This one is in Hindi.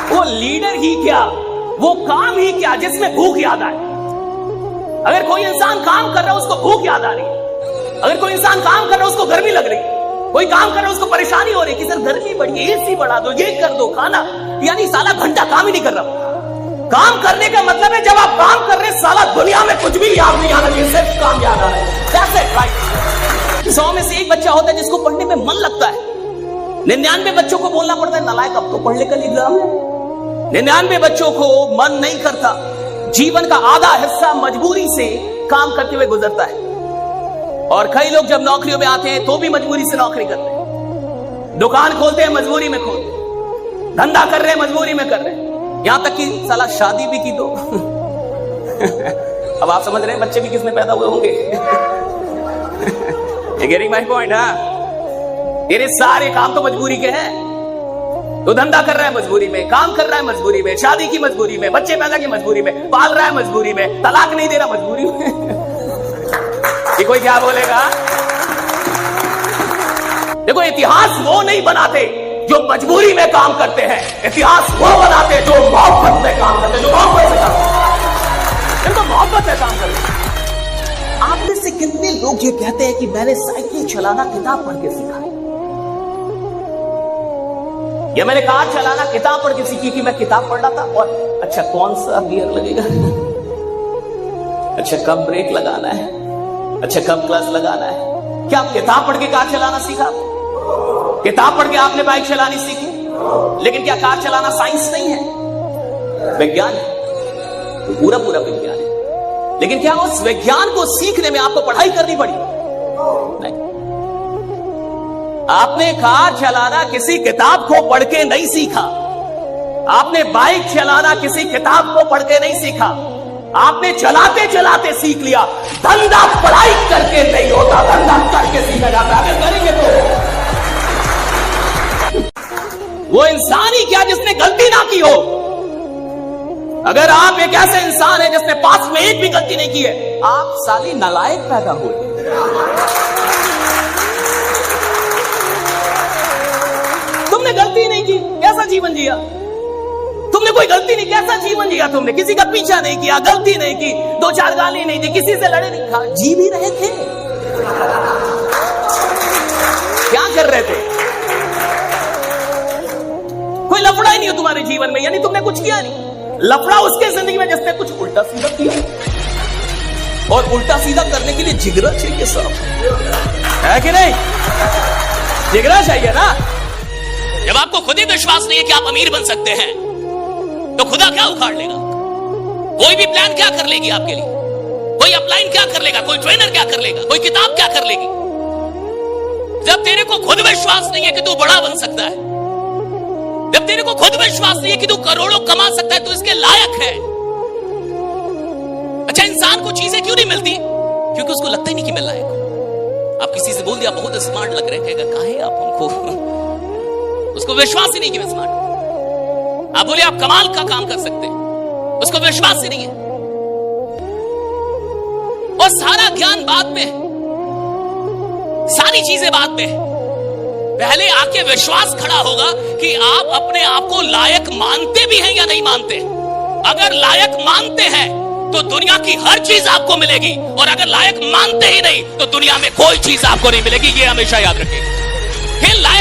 वो लीडर ही क्या, वो काम ही क्या जिसमें भूख याद आए। अगर कोई इंसान काम कर रहा है उसको भूख याद आ रही है, अगर कोई इंसान काम कर रहा है उसको गर्मी लग रही है, कोई काम कर रहा है उसको परेशानी हो रही है कि सर गर्मी बढ़ी है, एसी बढ़ा दो, ये कर दो, खाना, यानी साला घंटा काम ही नहीं कर रहा। काम करने का मतलब है जब आप काम कर रहे हैं साला दुनिया में कुछ भी याद नहीं आना चाहिए, सिर्फ काम याद आ रहा है। 100 में से एक बच्चा होता है जिसको पढ़ने में मन लगता है। 99 बच्चों को बोलना पड़ता है नालायक अब तो पढ़ ले कल एग्जाम है। 99 बच्चों को मन नहीं करता। जीवन का आधा हिस्सा मजबूरी से काम करते हुए गुजरता है। और कई लोग जब नौकरियों में आते हैं तो भी मजबूरी से नौकरी करते हैं, दुकान खोलते हैं मजबूरी में खोलते हैं, धंधा कर रहे हैं मजबूरी में कर रहे हैं, यहां तक कि साला शादी भी की तो अब आप समझ रहे हैं बच्चे भी किसमें पैदा हुए होंगे। Getting my point? हाँ, तेरे सारे काम तो मजबूरी के हैं। तो धंधा कर रहा है मजबूरी में, काम कर रहा है मजबूरी में, शादी की मजबूरी में, बच्चे पैदा की मजबूरी में, पाल रहा है मजबूरी में, तलाक नहीं दे रहा मजबूरी में। ये कोई क्या बोलेगा? देखो इतिहास वो नहीं बनाते जो मजबूरी में काम करते हैं, इतिहास वो बनाते जो मोहब्बत में काम करते, जो मोहब्बत से काम करते, तो मोहब्बत में काम करते। आप में से कितने लोग ये कहते हैं कि मैंने साइकिल चलाना किताब पढ़ के सीखा है, या मैंने कार चलाना किताब पढ़ के सीखी कि मैं किताब पढ़ रहा था और अच्छा कौन सा गियर लगेगा, अच्छा कब ब्रेक लगाना है, अच्छा कब क्लच लगाना है। क्या आप किताब पढ़ के कार चलाना सीखा? किताब पढ़ के आपने बाइक चलानी सीखी? लेकिन क्या कार चलाना साइंस नहीं है, विज्ञान है, तो पूरा पूरा विज्ञान है। लेकिन क्या उस विज्ञान को सीखने में आपको पढ़ाई करनी पड़ी? नहीं। आपने कार चलाना किसी किताब को पढ़ के नहीं सीखा, आपने बाइक चलाना किसी किताब को पढ़ के नहीं सीखा, आपने चलाते चलाते सीख लिया। धंधा पढ़ाई करके नहीं होता, धंधा करके सीखा जाता है। अगर करेंगे तो वो इंसान ही क्या जिसने गलती ना की हो। अगर आप एक ऐसे इंसान है जिसने पास में एक भी गलती नहीं की है, आप साली नालायक पैदा हुए। तुमने गलती नहीं की, कैसा जीवन जिया? तुमने कोई गलती नहीं, कैसा जीवन जिया? तुमने किसी का पीछा नहीं किया, गलती नहीं की, 2-4 गाली नहीं दी, किसी से लड़े नहीं, जी भी रहे थे। क्या कर रहे थे? कोई लफड़ा ही नहीं हो तुम्हारे जीवन में, यानी तुमने कुछ किया नहीं। लफड़ा उसके जिंदगी में जिसने कुछ उल्टा सीधा किया, और उल्टा सीधा करने के लिए जिगरा चाहिए सब, है कि नहीं? जिगरा चाहिए ना। जब आपको खुद ही विश्वास नहीं है कि आप अमीर बन सकते हैं, तो खुदा क्या उखाड़ लेगा? कोई भी प्लान क्या कर लेगी आपके लिए? कोई अपलाइन क्या कर लेगा? कोई ट्रेनर क्या कर लेगा? कोई किताब क्या कर लेगी? जब तेरे को खुद विश्वास नहीं है कि तू बड़ा बन सकता है, जब तेरे को खुद विश्वास नहीं है कि तू करोड़ों कमा सकता है, तो इसके लायक है। अच्छा, इंसान को चीजें क्यों नहीं मिलती? क्योंकि उसको लगता ही नहीं कि मैं लायक हूं। आप किसी से बोल दिया बहुत स्मार्ट लग रहे हैं, कहेगा काहे आप हमको उसको विश्वास ही नहीं कि मैं स्मार्ट हूं। आप बोले आप कमाल का काम कर सकते हैं, उसको विश्वास ही नहीं है। और सारा ज्ञान बाद में, सारी चीजें बाद में, पहले आके विश्वास खड़ा होगा कि आप अपने आप को लायक मानते भी हैं या नहीं मानते। अगर लायक मानते हैं तो दुनिया की हर चीज आपको मिलेगी, और अगर लायक मानते ही नहीं तो दुनिया में कोई चीज आपको नहीं मिलेगी। ये हमेशा याद रखिए। फिर लायक